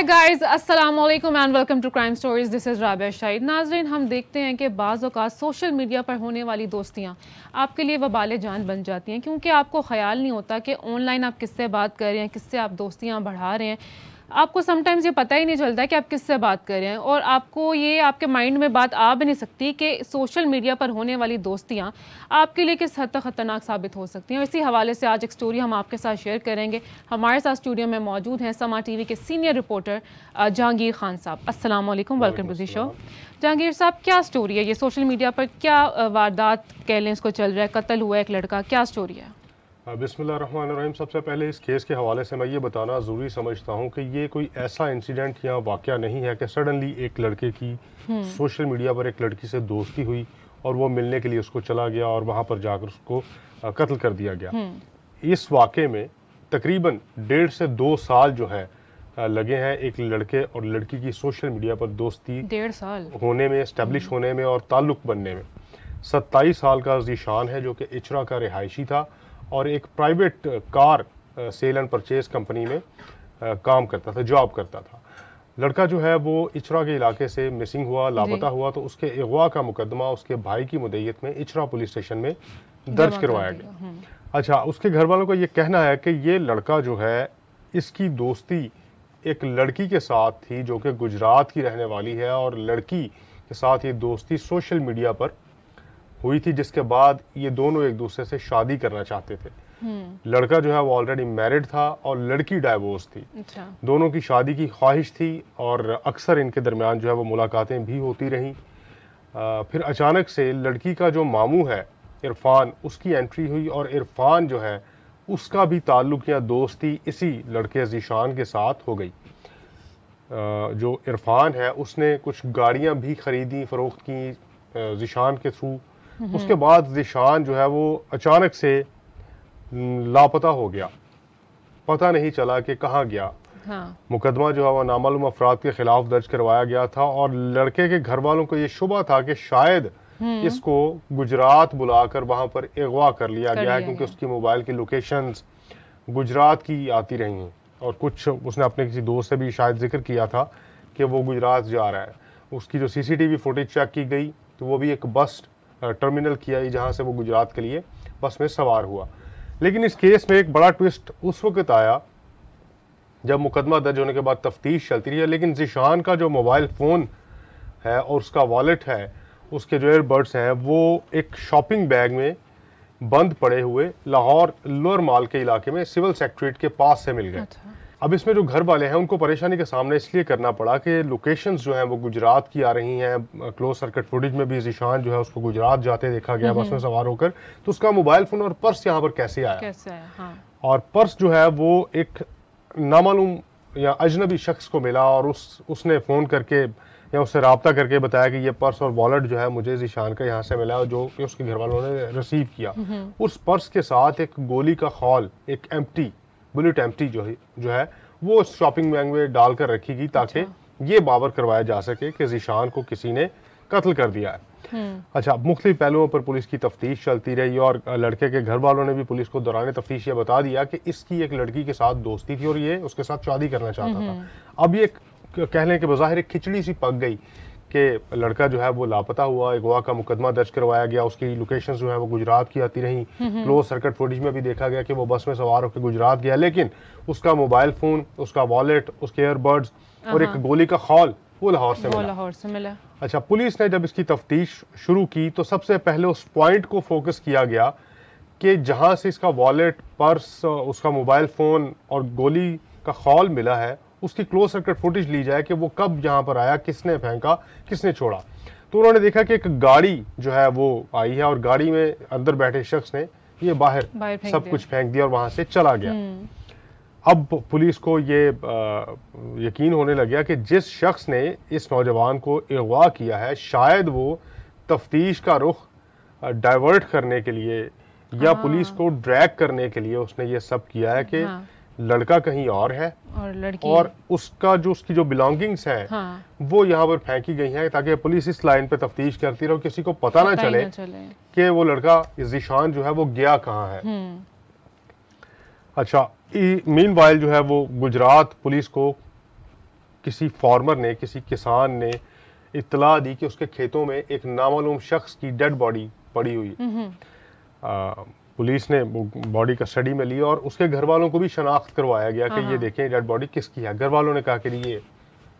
हाय guys, अस्सलाम वालेकुम and welcome to crime stories. This is Rabia Shahid. नाज़रीन, हम देखते हैं कि बाज़ औक़ात सोशल मीडिया पर होने वाली दोस्तियाँ आपके लिए वबाल जान बन जाती हैं, क्योंकि आपको ख़याल नहीं होता कि ऑनलाइन आप किससे बात कर रहे हैं, किससे आप दोस्तियाँ बढ़ा रहे हैं। आपको समटाइम्स ये पता ही नहीं चलता कि आप किससे बात कर रहे हैं, और आपको ये आपके माइंड में बात आ भी नहीं सकती कि सोशल मीडिया पर होने वाली दोस्तियाँ आपके लिए किस हद तक ख़तरनाक साबित हो सकती हैं। और इसी हवाले से आज एक स्टोरी हम आपके साथ शेयर करेंगे। हमारे साथ स्टूडियो में मौजूद हैं समा टीवी के सीनियर रिपोर्टर जहांगीर खान साहब। अस्सलाम वालेकुम, welcome to the show. Jahangir साहब, क्या स्टोरी है ये? सोशल मीडिया पर क्या वारदात कह लें इसको चल रहा है, कत्ल हुआ है एक लड़का, क्या स्टोरी है? बिस्मिल्लाहिर्रहमानिर्रहीम। सबसे पहले इस केस के हवाले से मैं ये बताना ज़रूरी समझता हूँ कि ये कोई ऐसा इंसिडेंट या वाक़या नहीं है कि सडनली एक लड़के की सोशल मीडिया पर एक लड़की से दोस्ती हुई और वो मिलने के लिए उसको चला गया और वहाँ पर जाकर उसको कत्ल कर दिया गया। इस वाक़े में तकरीबन 1.5 से 2 साल जो है लगे हैं एक लड़के और लड़की की सोशल मीडिया पर दोस्ती 1.5 साल होने में, इस्टेब्लिश होने में और ताल्लुक़ बनने में। 27 साल का ज़ीशान है जो कि इचरा का रिहायशी था और एक private car sale and purchase company में काम करता था, जॉब करता था। लड़का जो है वो इचरा के इलाके से मिसिंग हुआ, लापता हुआ, तो उसके अगवा का मुकदमा उसके भाई की मुद्दत में इचरा पुलिस स्टेशन में दर्ज करवाया गया। अच्छा, उसके घर वालों का ये कहना है कि ये लड़का जो है, इसकी दोस्ती एक लड़की के साथ थी जो कि गुजरात की रहने वाली है, और लड़की के साथ ये दोस्ती सोशल मीडिया पर हुई थी, जिसके बाद ये दोनों एक दूसरे से शादी करना चाहते थे। लड़का जो है वो ऑलरेडी मैरिड था और लड़की डाइवोर्स थी। अच्छा। दोनों की शादी की ख्वाहिश थी और अक्सर इनके दरमियान जो है वो मुलाकातें भी होती रहीं। फिर अचानक से लड़की का जो मामू है इरफान, उसकी एंट्री हुई और इरफान जो है उसका भी ताल्लुक़ या दोस्ती इसी लड़के ज़ीशान के साथ हो गई। जो इरफान है उसने कुछ गाड़ियाँ भी ख़रीदी, फ़रोख्त की ज़ीशान के थ्रू। उसके बाद ज़ीशान जो है वो अचानक से लापता हो गया, पता नहीं चला कि कहाँ गया। मुकदमा जो है वो नामालूम अफराद के खिलाफ दर्ज करवाया गया था और लड़के के घर वालों को ये शुबा था कि शायद इसको गुजरात बुलाकर वहाँ पर अगवा कर लिया गया है, क्योंकि उसकी मोबाइल की लोकेशंस गुजरात की आती रही हैं और कुछ उसने अपने किसी दोस्त से भी शायद जिक्र किया था कि वो गुजरात जा रहा है। उसकी जो CCTV फुटेज चेक की गई तो वो भी एक बस टर्मिनल की आई जहाँ से वो गुजरात के लिए बस में सवार हुआ। लेकिन इस केस में एक बड़ा ट्विस्ट उस वक्त आया जब मुकदमा दर्ज होने के बाद तफ्तीश चलती रही है, लेकिन ज़ीशान का जो मोबाइल फ़ोन है और उसका वॉलेट है, उसके जो एयरबड्स हैं, वो एक शॉपिंग बैग में बंद पड़े हुए लाहौर लोअर माल के इलाके में सिविल सेक्रेटरीट के पास से मिल गए। अब इसमें जो घर वाले हैं उनको परेशानी का सामना इसलिए करना पड़ा कि लोकेशंस जो हैं वो गुजरात की आ रही हैं। क्लोज सर्किट फुटेज में भी ज़ीशान जो है उसको गुजरात जाते देखा गया बस में सवार होकर। तो उसका मोबाइल फ़ोन और पर्स यहाँ पर कैसे आया? हाँ। और पर्स जो है वो एक नामालूम या अजनबी शख्स को मिला और उसने फ़ोन करके या उससे रब्ता करके बताया कि ये पर्स और वॉलेट जो है मुझे ज़ीशान का यहाँ से मिला, और जो कि उसके घर वालों ने रिसीव किया। उस पर्स के साथ एक गोली का खौल, एक एम्प्टी बुलेट एम्प्टी जो है वो शॉपिंग बैग में डालकर रखी गई ताकि ये बावर करवाया जा सके कि ज़ीशान को किसी ने कत्ल कर दिया है। अच्छा, मुख्तलिफ पहलुओं पर पुलिस की तफ्तीश चलती रही और लड़के के घर वालों ने भी पुलिस को दौरान तफ्तीश ये बता दिया कि इसकी एक लड़की के साथ दोस्ती थी और ये उसके साथ शादी करना चाहता था। अब ये कह लें कि बज़ाहिर एक खिचड़ी सी पक गई कि लड़का जो है वो लापता हुआ, अगवा का मुकदमा दर्ज करवाया गया, उसकी लोकेशंस जो है वो गुजरात की आती रहीं। क्लोज सर्किट फुटेज में भी देखा गया कि वो बस में सवार होकर गुजरात गया, लेकिन उसका मोबाइल फ़ोन, उसका वॉलेट, उसके एयरबड्स और एक गोली का खौल वो लाहौर से मिला। अच्छा, पुलिस ने जब इसकी तफ्तीश शुरू की तो सबसे पहले उस पॉइंट को फोकस किया गया कि जहाँ से इसका वॉलेट, पर्स, उसका मोबाइल फ़ोन और गोली का खौल मिला है उसकी क्लोज सर्किट फुटेज ली जाए कि वो कब यहाँ पर आया, किसने फेंका, किसने छोड़ा। तो उन्होंने देखा कि एक गाड़ी जो है वो आई है और गाड़ी में अंदर बैठे शख्स ने ये बाहर सब कुछ फेंक दिया और वहाँ से चला गया। अब पुलिस को ये यकीन होने लग गया कि जिस शख्स ने इस नौजवान को अगवा किया है शायद वो तफ्तीश का रुख डाइवर्ट करने के लिए या पुलिस को ड्रैग करने के लिए उसने ये सब किया है कि लड़का कहीं और है और उसकी जो बिलोंगिंग्स हैं वो यहाँ पर फेंकी गई हैं ताकि पुलिस इस लाइन पे तफ्तीश करती रहे, किसी को पता ना चले कि वो लड़का ज़ीशान जो है वो गया कहाँ है। अच्छा, मीनवाइल जो है वो गुजरात पुलिस को किसी फार्मर ने, किसी किसान ने इत्तला दी कि उसके खेतों में एक नामालूम शख्स की डेड बॉडी पड़ी हुई है। पुलिस ने बॉडी कस्टडी में ली और उसके घर वालों को भी शनाख्त करवाया गया कि ये देखें डेड बॉडी किसकी है। घर वालों ने कहा कि ये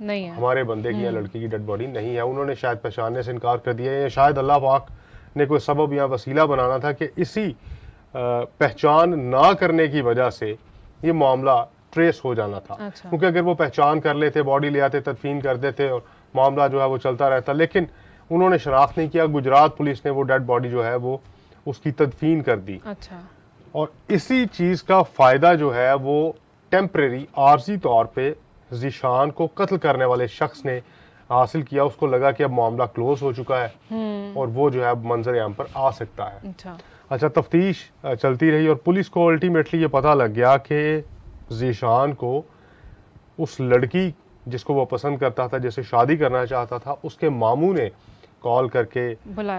नहीं है, हमारे बंदे की या लड़की की डेड बॉडी नहीं है। उन्होंने शायद पहचानने से इनकार कर दिया, या शायद अल्लाह पाक ने कोई सबब या वसीला बनाना था कि इसी पहचान ना करने की वजह से ये मामला ट्रेस हो जाना था। अच्छा। क्योंकि अगर वो पहचान कर लेते, बॉडी ले आते, तदफीन कर देते और मामला जो है वो चलता रहता, लेकिन उन्होंने शनाख्त नहीं किया। गुजरात पुलिस ने वो डेड बॉडी जो है वो उसकी तदफीन कर दी। अच्छा। और इसी चीज़ का फ़ायदा जो है वो टेम्परेरी आर्जी तौर पे ज़ीशान को कत्ल करने वाले शख्स ने हासिल किया। उसको लगा कि अब मामला क्लोज हो चुका है और वो जो है अब मंजर आम पर आ सकता है। अच्छा, तफ्तीश चलती रही और पुलिस को अल्टीमेटली ये पता लग गया कि ज़ीशान को उस लड़की जिसको वो पसंद करता था, जिससे शादी करना चाहता था, उसके मामू ने कॉल करके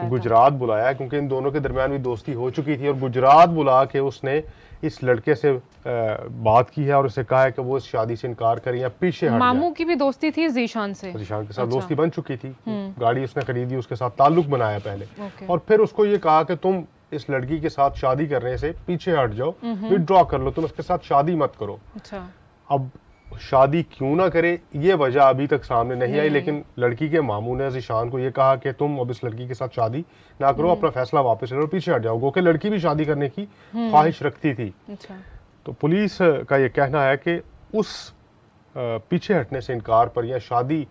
गुजरात बुलाया, क्योंकि इन दोनों के दरमियान भी दोस्ती हो चुकी थी। और गुजरात बुला के उसने इस लड़के से बात की है और उसे कहा है कि वो इस शादी से इनकार करें या पीछे हट मामू की भी दोस्ती थी ज़ीशान से, ज़ीशान के साथ दोस्ती बन चुकी थी। गाड़ी उसने खरीदी, उसके साथ ताल्लुक बनाया पहले, और फिर उसको ये कहा कि तुम इस लड़की के साथ शादी करने से पीछे हट जाओ, विथड्रॉ कर लो, तुम इसके साथ शादी मत करो। अच्छा। अब शादी क्यों ना करे ये वजह अभी तक सामने नहीं आई, लेकिन लड़की के मामू ने ज़ीशान को ये कहा कि तुम अब इस लड़की के साथ शादी ना करो, अपना फैसला वापस ले लो, पीछे हट जाओ। कि लड़की भी शादी करने की ख्वाहिश रखती थी। अच्छा। तो पुलिस का ये कहना है कि उस पीछे हटने से इनकार पर या शादी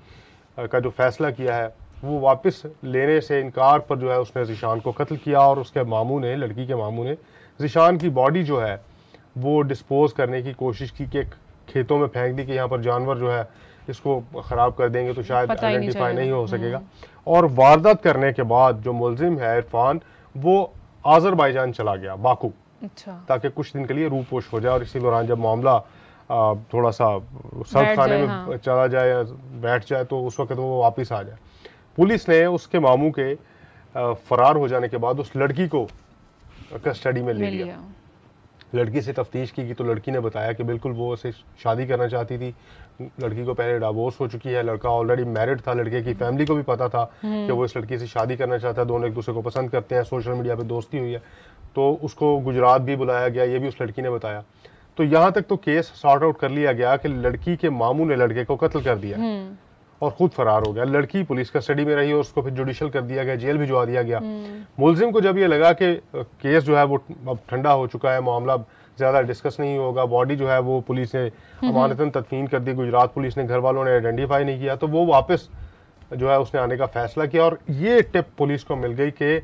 का जो फैसला किया है वो वापस लेने से इनकार पर जो है उसने ज़ीशान को कत्ल किया। और उसके मामू ने, लड़की के मामू ने ज़ीशान की बॉडी जो है वो डिस्पोज करने की कोशिश की कि खेतों में फेंक दी कि यहाँ पर जानवर जो है इसको ख़राब कर देंगे तो शायद आइडेंटिफाई नहीं हो सकेगा। और वारदात करने के बाद जो मुलजिम है इरफान, वो आज़रबाईजान चला गया, बाकू। अच्छा। ताकि कुछ दिन के लिए रूपोश हो जाए और इसी दौरान जब मामला थोड़ा सा सर्द खाने में चला जाए या बैठ जाए तो उस वक्त वो वापस आ जाए। पुलिस ने उसके मामू के फरार हो जाने के बाद उस लड़की को कस्टडी में ले लिया। लड़की से तफ्तीश की तो लड़की ने बताया कि बिल्कुल वो उसे शादी करना चाहती थी। लड़की को पहले डिवोर्स हो चुकी है, लड़का ऑलरेडी मैरिड था, लड़के की फैमिली को भी पता था कि वो इस लड़की से शादी करना चाहता है, दोनों एक दूसरे को पसंद करते हैं, सोशल मीडिया पे दोस्ती हुई है। तो उसको गुजरात भी बुलाया गया, ये भी उस लड़की ने बताया। तो यहाँ तक तो केस सॉर्ट आउट कर लिया गया कि लड़की के मामू ने लड़के को कत्ल कर दिया और खुद फरार हो गया। लड़की पुलिस कस्टडी में रही और उसको फिर जुडिशल कर दिया गया, जेल भिजवा दिया गया। मुलजिम को जब ये लगा कि केस जो है वो अब ठंडा हो चुका है, मामला ज़्यादा डिस्कस नहीं होगा, बॉडी जो है वो पुलिस ने अमानतन तदफीन कर दी, गुजरात पुलिस ने, घर वालों ने आइडेंटिफाई नहीं किया, तो वो वापस जो है उसने आने का फैसला किया। और ये टिप पुलिस को मिल गई कि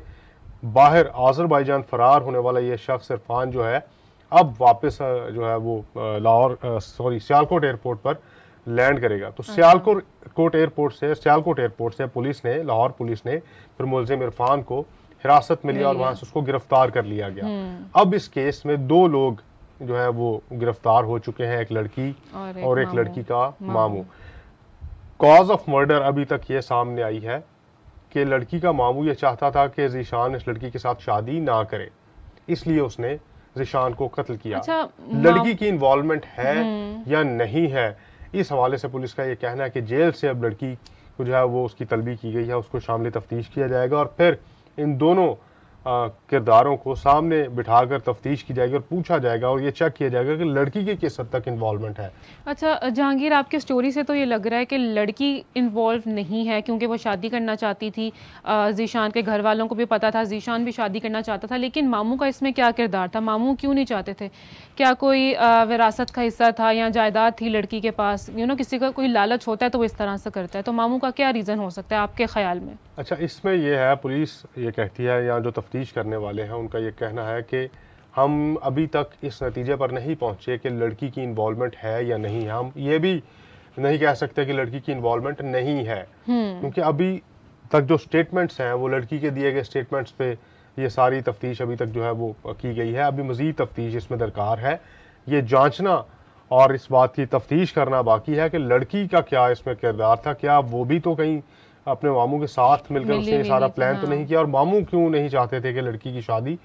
बाहर आज़रबाईजान फरार होने वाला ये शख्स इरफान जो है अब वापस जो है वो सियालकोट एयरपोर्ट पर लैंड करेगा। तो सियालकोट एयरपोर्ट से पुलिस ने, लाहौर पुलिस ने फिर मुलजिम इरफान को हिरासत में लिया और वहां से उसको गिरफ्तार कर लिया गया। अब इस केस में 2 लोग जो है वो गिरफ्तार हो चुके हैं, एक लड़की और एक लड़की का मामू। कॉज ऑफ मर्डर अभी तक ये सामने आई है कि लड़की का मामू ये चाहता था कि ज़ीशान इस लड़की के साथ शादी ना करे, इसलिए उसने ज़ीशान को कत्ल किया। अच्छा, लड़की की इन्वॉल्वमेंट है या नहीं है, इस हवाले से पुलिस का ये कहना है कि जेल से अब लड़की को जो है वो उसकी तलबी की गई है, उसको शामिल तफ्तीश किया जाएगा और फिर इन दोनों किरदारों को सामने बिठाकर तफ्तीश की जाएगी और पूछा जाएगा और ये चेक किया जाएगा कि लड़की की किस हद तक इन्वॉल्वमेंट है। अच्छा जहांगीर, आपकी स्टोरी से तो ये लग रहा है कि लड़की इन्वॉल्व नहीं है क्योंकि वो शादी करना चाहती थी। ज़ीशान के घर वालों को भी पता था, ज़ीशान भी शादी करना चाहता था, लेकिन मामू का इसमें क्या किरदार था? मामू क्यों नहीं चाहते थे? क्या कोई विरासत का हिस्सा था या जायदाद थी लड़की के पास? किसी का कोई लालच होता है तो वो इस तरह से करता है, तो मामू का क्या रीज़न हो सकता है आपके ख्याल में? अच्छा, इसमें यह है, पुलिस ये कहती है या जो तफ्तीश करने वाले हैं उनका ये कहना है कि हम अभी तक इस नतीजे पर नहीं पहुंचे कि लड़की की इन्वॉल्वमेंट है या नहीं है। हम ये भी नहीं कह सकते कि लड़की की इन्वॉल्वमेंट नहीं है, क्योंकि अभी तक जो स्टेटमेंट्स हैं वो लड़की के दिए गए स्टेटमेंट्स पे ये सारी तफ्तीश अभी तक जो है वो की गई है। अभी मज़ीद तफ्तीश इसमें दरकार है, ये जांचना और इस बात की तफ्तीश करना बाकी है कि लड़की का क्या इसमें किरदार था, क्या वो भी तो कहीं अपने मामू के साथ मिलकर उसने सारा प्लान तो नहीं किया, और मामू क्यों नहीं चाहते थे कि लड़की की शादी,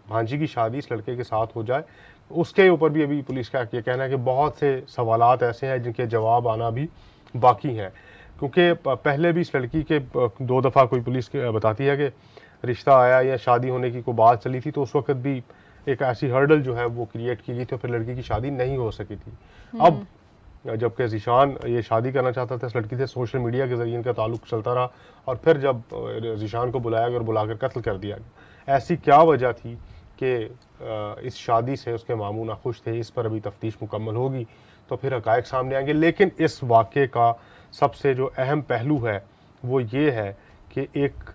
भांजी की शादी इस लड़के के साथ हो जाए। उसके ऊपर भी अभी पुलिस का ये कहना है कि बहुत से सवालात ऐसे हैं जिनके जवाब आना भी बाकी हैं। क्योंकि पहले भी इस लड़की के 2 दफ़ा कोई पुलिस बताती है कि रिश्ता आया या शादी होने की कोई बात चली थी, तो उस वक्त भी एक ऐसी हर्डल जो है वो क्रिएट की गई थी, फिर लड़की की शादी नहीं हो सकी थी। अब जबकि ज़ीशान ये शादी करना चाहता था इस लड़की से, सोशल मीडिया के ज़रिए इनका ताल्लुक चलता रहा और फिर जब ज़ीशान को बुलाया गया और बुलाकर कत्ल कर दिया गया। ऐसी क्या वजह थी कि इस शादी से उसके मामू नाखुश थे, इस पर अभी तफ्तीश मुकम्मल होगी तो फिर हक़ाइक़ सामने आएंगे। लेकिन इस वाक़े का सबसे जो अहम पहलू है वो ये है कि एक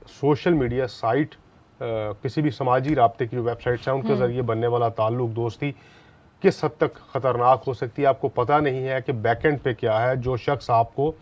सोशल मीडिया साइट, किसी भी समाजी राब्ते की जो वेबसाइट्स हैं उनके ज़रिए बनने वाला ताल्लुक, दोस्ती किस हद तक ख़तरनाक हो सकती है। आपको पता नहीं है कि बैकएंड पे क्या है। जो शख्स आपको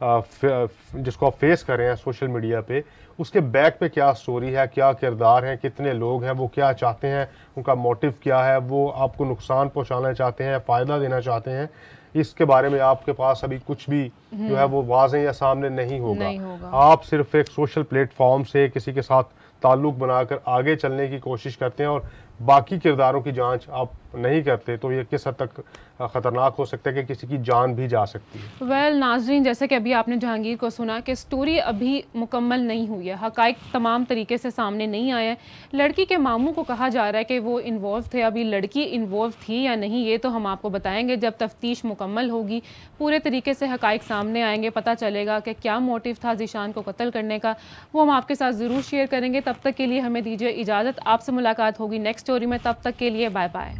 जिसको आप फेस कर रहे हैं सोशल मीडिया पे, उसके बैक पे क्या स्टोरी है, क्या किरदार हैं, कितने लोग हैं, वो क्या चाहते हैं, उनका मोटिव क्या है, वो आपको नुकसान पहुंचाना चाहते हैं, फ़ायदा देना चाहते हैं, इसके बारे में आपके पास अभी कुछ भी जो है वो वाज़ेह या सामने नहीं होगा। आप सिर्फ एक सोशल प्लेटफॉर्म से किसी के साथ ताल्लुक़ बनाकर आगे चलने की कोशिश करते हैं और बाकी किरदारों की जांच आप नहीं करते, तो ये किस हद तक ख़तरनाक हो सकता है कि किसी की जान भी जा सकती है। वेल नाज़रीन, जैसे कि अभी आपने जहांगीर को सुना कि स्टोरी अभी मुकम्मल नहीं हुई है, हक़ाइक़ तमाम तरीके से सामने नहीं आए हैं। लड़की के मामू को कहा जा रहा है कि वो इन्वॉल्व थे, अभी लड़की इन्वॉल्व थी या नहीं ये तो हम आपको बताएंगे जब तफ्तीश मुकम्मल होगी, पूरे तरीके से हक़ाइक़ सामने आएंगे, पता चलेगा कि क्या मोटिव था ज़ीशान को कत्ल करने का, वो हम आपके साथ ज़रूर शेयर करेंगे। तब तक के लिए हमें दीजिए इजाज़त, आपसे मुलाकात होगी नेक्स्ट स्टोरी में, तब तक के लिए बाय बाय।